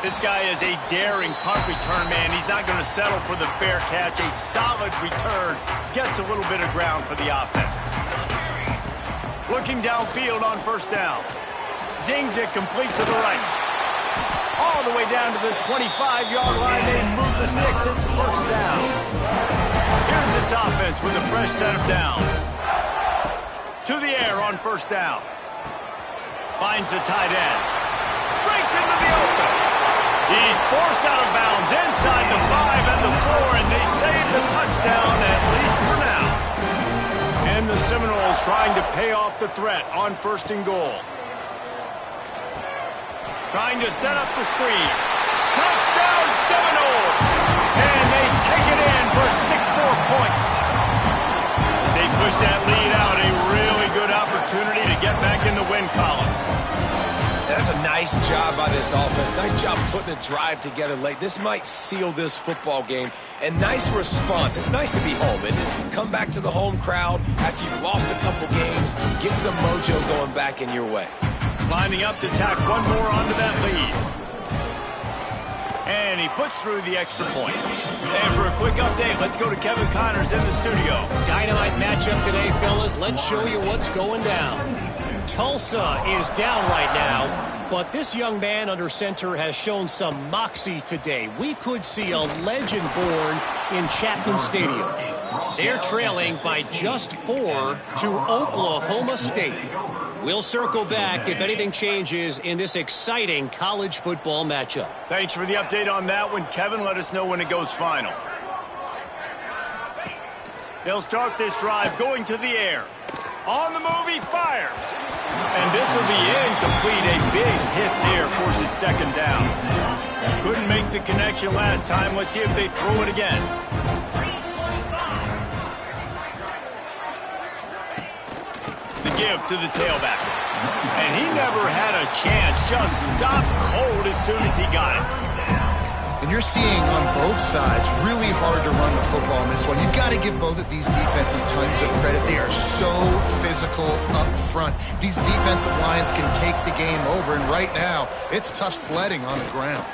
A: This guy is a daring punt return man. He's not going to settle for the fair catch. A solid return gets a little bit of ground for the offense. Looking downfield on 1st down. Zings it complete to the right. All the way down to the 25-yard line. They move the sticks. It's 1st down. Here's this offense with a fresh set of downs. To the air on 1st down. Finds the tight end. Breaks into the open. He's forced out of bounds inside the 5 and the 4, and they save the touchdown, at least for now. And the Seminoles trying to pay off the threat on 1st and goal. Trying to set up the screen. Touchdown Seminoles! And they take it in for 6 more points. As they push that lead out, a really good opportunity to get back in the win column.
B: That's a nice job by this offense. Nice job putting a drive together late. This might seal this football game. And nice response. It's nice to be home, isn't it? Come back to the home crowd after you've lost a couple games. Get some mojo going back in your way.
A: Lining up to tack one more onto that lead. And he puts through the extra point. And for a quick update, let's go to Kevin Connors in the studio.
D: Dynamite matchup today, fellas. Let's show you what's going down. Tulsa is down right now, but this young man under center has shown some moxie today. We could see a legend born in Chapman Stadium. They're trailing by just 4 to Oklahoma State. We'll circle back if anything changes in this exciting college football matchup.
A: Thanks for the update on that one, Kevin. Let us know when it goes final. They'll start this drive going to the air. On the move, he fires. And this will be incomplete. A big hit there forces 2nd down. Couldn't make the connection last time. Let's see if they throw it again. The give to the tailback. And he never had a chance. Just stopped cold as soon as he got it.
C: And you're seeing on both sides really hard to run the football in this one. You've got to give both of these defenses tons of credit. They are so physical up front. These defensive lines can take the game over, and right now, it's tough sledding on the ground.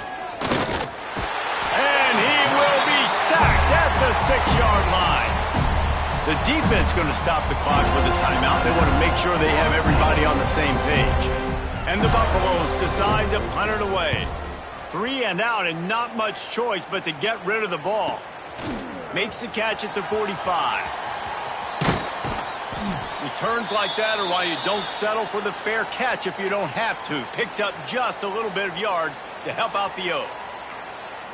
A: And he will be sacked at the 6-yard line. The defense going to stop the clock with a timeout. They want to make sure they have everybody on the same page. And the Buffaloes decide to punt it away. 3 and out, and not much choice but to get rid of the ball. Makes the catch at the 45. Returns like that are why you don't settle for the fair catch if you don't have to. Picks up just a little bit of yards to help out the O.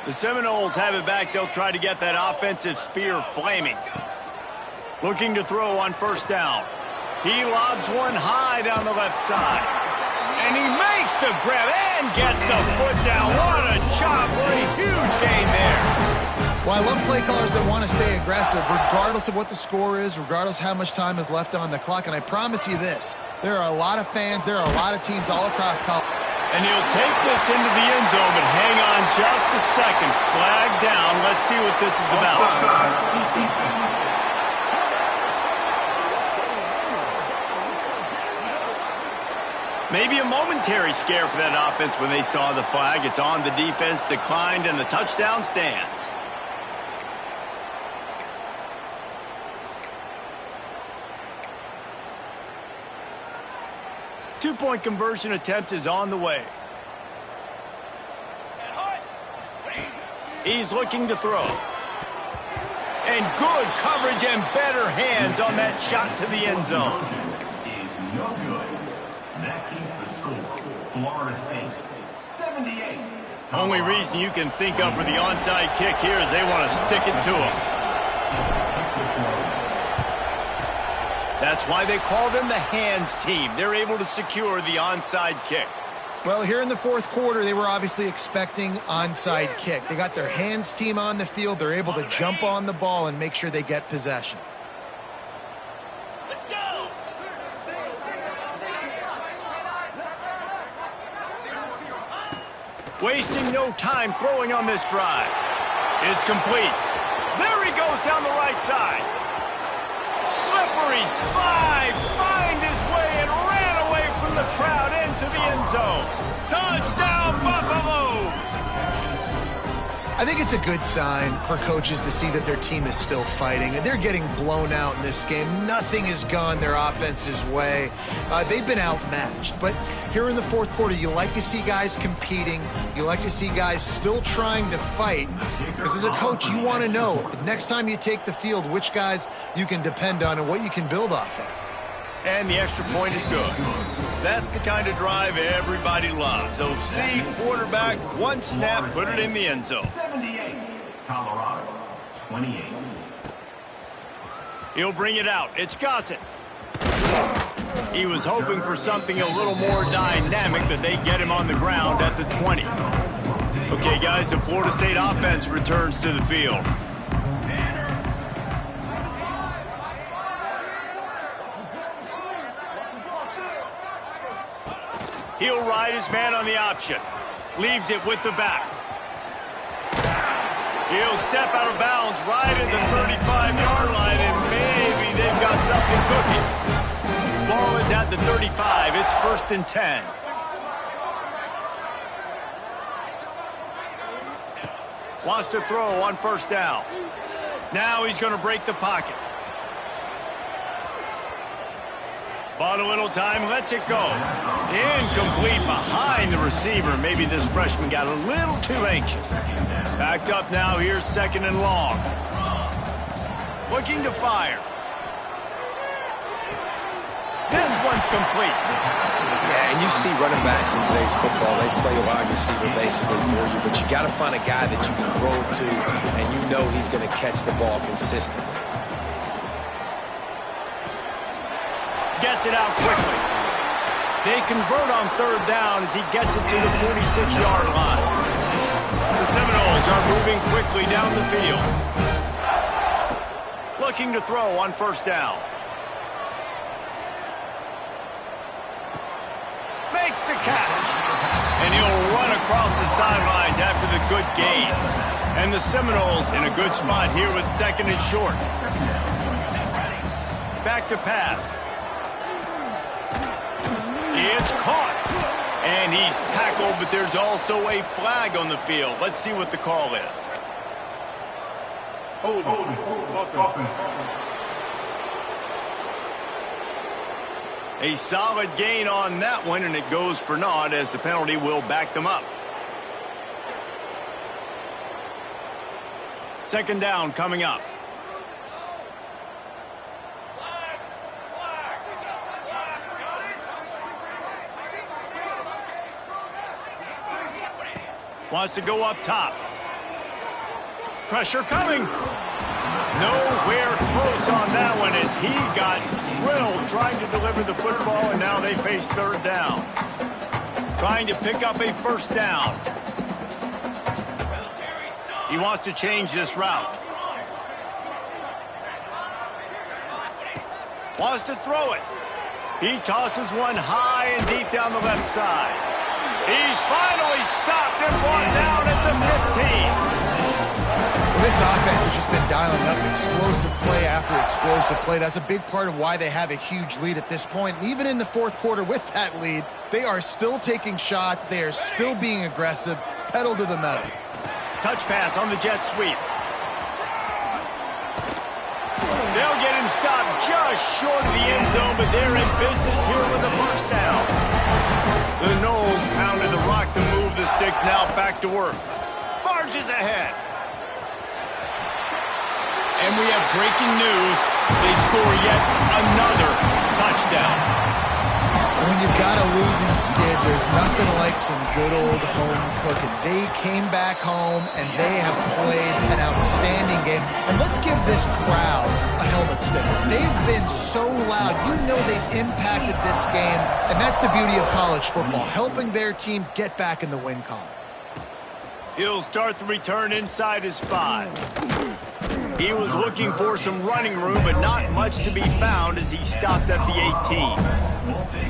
A: The Seminoles have it back. They'll try to get that offensive spear flaming. Looking to throw on first down. He lobs one high down the left side. And he makes the grab and gets the foot down. What a job for a huge gain there.
C: Well, I love play callers that want to stay aggressive regardless of what the score is, regardless how much time is left on the clock. And I promise you this, there are a lot of fans, there are a lot of teams all across college.
A: And he'll take this into the end zone, but hang on just a second. Flag down. Let's see what this is about. Maybe a momentary scare for that offense when they saw the flag. It's on, the defense declined, and the touchdown stands. Two-point conversion attempt is on the way. He's looking to throw. And good coverage and better hands on that shot to the end zone.
F: Is no good. That keeps the score. Florida State, 78.
A: Only reason you can think of for the onside kick here is they want to stick it to him. That's why they call them the hands team. They're able to secure the onside kick.
C: Well, here in the fourth quarter, they were obviously expecting onside kick. They got their hands team on the field. They're able to jump on the ball and make sure they get possession.
A: Let's go! Wasting no time throwing on this drive. It's complete. There he goes down the right side. Slippery slide, find his way and ran away from the crowd into the end zone. Touchdown, Buffaloes!
C: I think it's a good sign for coaches to see that their team is still fighting. They're getting blown out in this game. Nothing has gone their offense's way. They've been outmatched. But here in the fourth quarter, you like to see guys competing. You like to see guys still trying to fight. Because as a coach, you want to know, next time you take the field, which guys you can depend on and what you can build off of.
A: And the extra point is good. That's the kind of drive everybody loves. So see, quarterback, one snap, put it in the end zone.
F: 78. Colorado, 28.
A: He'll bring it out. It's Gossett. He was hoping for something a little more dynamic, but they get him on the ground at the 20. Okay, guys, the Florida State offense returns to the field. He'll ride his man on the option. Leaves it with the back. He'll step out of bounds right at the 35-yard line, and maybe they've got something cooking. Ball is at the 35. It's 1st and 10. Wants to throw on first down. Now he's going to break the pocket. Bought a little time, lets it go. Incomplete behind the receiver. Maybe this freshman got a little too anxious. Backed up now, here's 2nd and long. Looking to fire. This one's complete.
B: Yeah, and you see running backs in today's football, they play a wide receiver basically for you, but you got to find a guy that you can throw it to, and you know he's going to catch the ball consistently.
A: Gets it out quickly. They convert on 3rd down as he gets it to the 46-yard line. The Seminoles are moving quickly down the field. Looking to throw on first down. Makes the catch. And he'll run across the sidelines after the good gain. And the Seminoles in a good spot here with 2nd and short. Back to pass. It's caught. And he's tackled, but there's also a flag on the field. Let's see what the call is.
E: Hold offense.
A: A solid gain on that one, and it goes for naught as the penalty will back them up. 2nd down coming up. Wants to go up top. Pressure coming. Nowhere close on that one as he got drilled trying to deliver the football, and now they face third down. Trying to pick up a first down. He wants to change this route. Wants to throw it. He tosses one high and deep down the left side. He's finally stopped and brought down at the 15.
C: Well, this offense has just been dialing up explosive play after explosive play. That's a big part of why they have a huge lead at this point. And even in the fourth quarter with that lead, they are still taking shots. They are still being aggressive, pedal to the metal.
A: Touch pass on the jet sweep. They'll get him stopped just short of the end zone, but they're in business here with a first down. The Knowles pounded the rock to move the sticks, now back to work. Barges ahead. And we have breaking news. They score yet another touchdown.
C: When you've got a losing skid, there's nothing like some good old home cooking. They came back home, and they have played an outstanding game. And let's give this crowd a helmet stick. They've been so loud. You know they've impacted this game, and that's the beauty of college football, helping their team get back in the win column.
A: He'll start the return inside his 5. He was looking for some running room, but not much to be found as he stopped at the 18.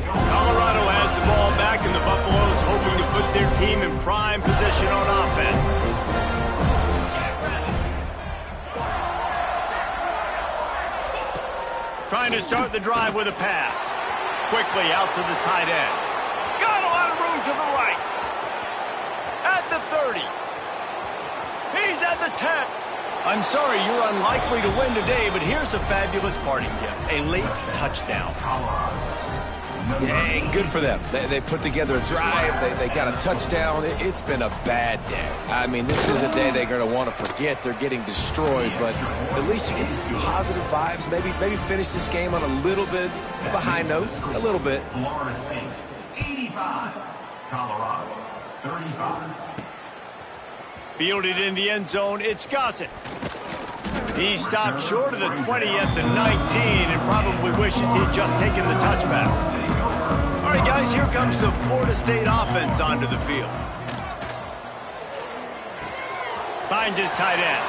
A: Colorado has the ball back, and the Buffaloes hoping to put their team in prime position on offense. Trying to start the drive with a pass. Quickly out to the tight end. Got a lot of room to the right. At the 30. He's at the 10. I'm sorry, you're unlikely to win today, but here's a fabulous parting gift. A late touchdown.
B: Yeah, good for them. They put together a drive. They got a touchdown. It's been a bad day. I mean, this is a day they're going to want to forget. They're getting destroyed, but at least you get some positive vibes. Maybe finish this game on a little bit of a high note. A little bit.
F: Florida State, 85. Colorado, 35.
A: Fielded in the end zone, it's Gossett. He stopped short of the 20 at the 19 and probably wishes he'd just taken the touchback. All right, guys, here comes the Florida State offense onto the field. Finds his tight end.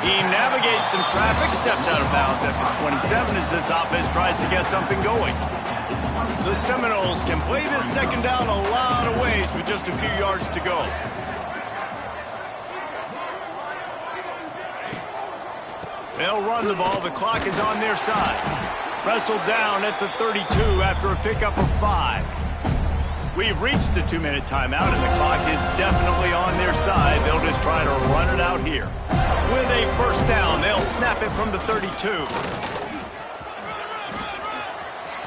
A: He navigates some traffic, steps out of bounds at the 27 as this offense tries to get something going. The Seminoles can play this second down a lot of ways with just a few yards to go. They'll run the ball. The clock is on their side. Wrestled down at the 32 after a pickup of 5. We've reached the 2-minute timeout, and the clock is definitely on their side. They'll just try to run it out here. With a first down, they'll snap it from the 32.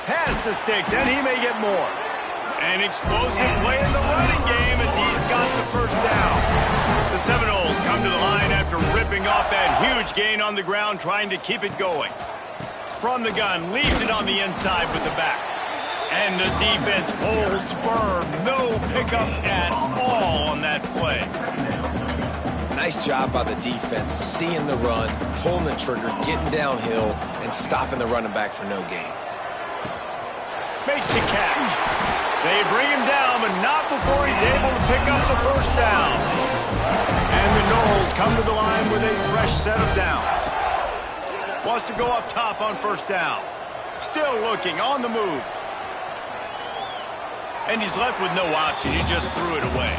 A: Past the sticks, and he may get more. An explosive play in the running game as he's got the first down. The Seminoles come to the line after ripping off that huge gain on the ground, trying to keep it going. From the gun, leaves it on the inside with the back. And the defense holds firm. No pickup at all on that play.
B: Nice job by the defense, seeing the run, pulling the trigger, getting downhill, and stopping the running back for no gain.
A: Makes the catch. They bring him down, but not before he's able to pick up the first down. And the Knowles come to the line with a fresh set of downs. Wants to go up top on first down. Still looking, on the move. And he's left with no option. He just threw it away.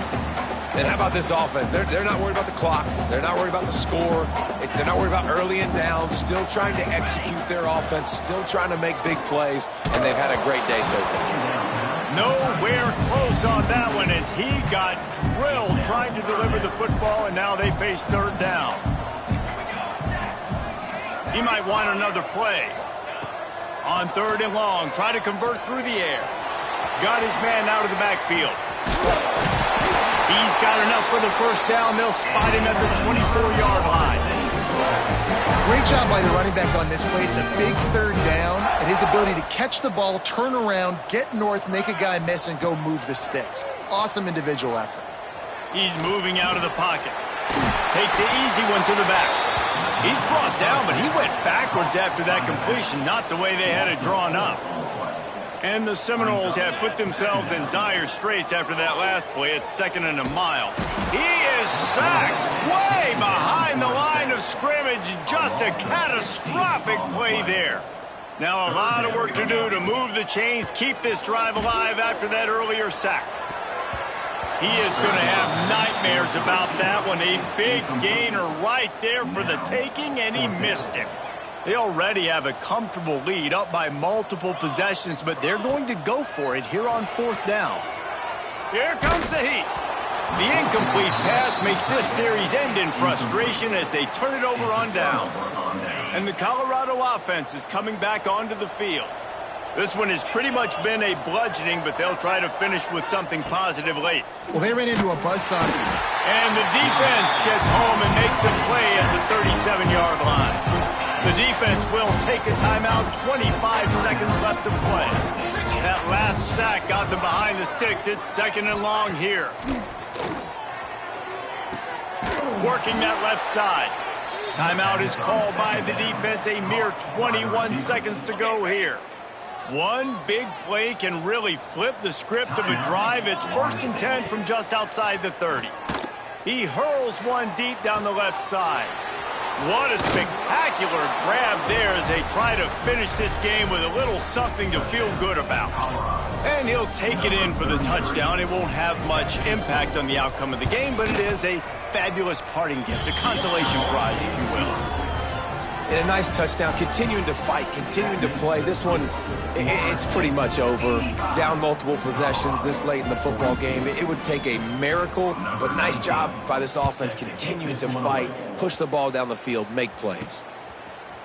B: And how about this offense? They're not worried about the clock. They're not worried about the score. They're not worried about early and down. Still trying to execute their offense. Still trying to make big plays. And they've had a great day so far.
A: Nowhere close on that one as he got drilled trying to deliver the football, and now they face third down. He might want another play. On third and long, try to convert through the air. Got his man out of the backfield. He's got enough for the first down. They'll spot him at the 24-yard line.
C: Great job by the running back on this play. It's a big third down, and his ability to catch the ball, turn around, get north, make a guy miss, and go move the sticks. Awesome individual effort.
A: He's moving out of the pocket. Takes the easy one to the back. He's brought down, but he went backwards after that completion, not the way they had it drawn up. And the Seminoles have put themselves in dire straits after that last play. It's 2nd and a mile. He is sacked way behind the line of scrimmage. Just a catastrophic play there. Now a lot of work to do to move the chains, keep this drive alive after that earlier sack. He is going to have nightmares about that one. A big gainer right there for the taking, and he missed it. They already have a comfortable lead, up by multiple possessions, but they're going to go for it here on 4th down. Here comes the heat. The incomplete pass makes this series end in frustration as they turn it over on downs. And the Colorado offense is coming back onto the field. This one has pretty much been a bludgeoning, but they'll try to finish with something positive late.
C: Well, they ran into a buzzsaw.
A: And the defense gets home and makes a play at the 37-yard line. The defense will take a timeout, 25 seconds left to play. That last sack got them behind the sticks. It's 2nd and long here. Working that left side. Timeout is called by the defense. A mere 21 seconds to go here. One big play can really flip the script of a drive. It's 1st and 10 from just outside the 30. He hurls one deep down the left side. What a spectacular grab there as they try to finish this game with a little something to feel good about. And he'll take it in for the touchdown. It won't have much impact on the outcome of the game, but it is a fabulous parting gift, a consolation prize, if you will.
B: And a nice touchdown, continuing to fight, continuing to play. This one, it's pretty much over. Down multiple possessions this late in the football game. It would take a miracle, but nice job by this offense continuing to fight, push the ball down the field, make plays.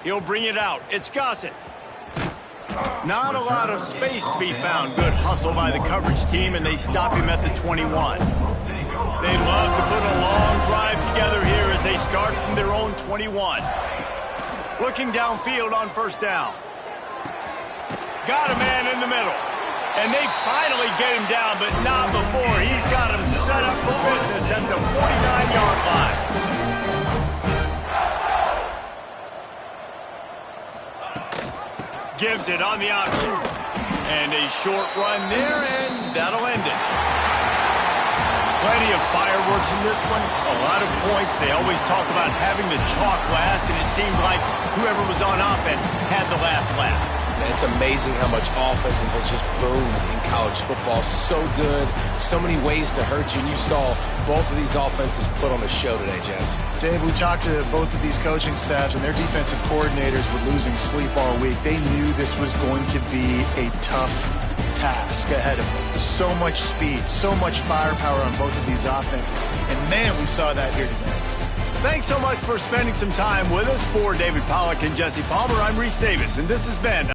A: He'll bring it out. It's Gossett. Not a lot of space to be found. Good hustle by the coverage team, and they stop him at the 21. They love to put a long drive together here as they start from their own 21. Looking downfield on 1st down. Got a man in the middle. And they finally get him down, but not before. He's got him set up for business at the 49-yard line. Gives it on the option. And a short run there, and that'll end it. Plenty of fireworks in this one. A lot of points. They always talk about having the chalk last, and it seemed like whoever was on offense had the last laugh.
B: And it's amazing how much offense has just boomed in college football. So good. So many ways to hurt you. And you saw both of these offenses put on a show today, Jess.
C: Dave, we talked to both of these coaching staffs, and their defensive coordinators were losing sleep all week. They knew this was going to be a tough task ahead of them. So much speed, so much firepower on both of these offenses. And, man, we saw that here today.
A: Thanks so much for spending some time with us. For David Pollack and Jesse Palmer, I'm Reese Davis, and this has been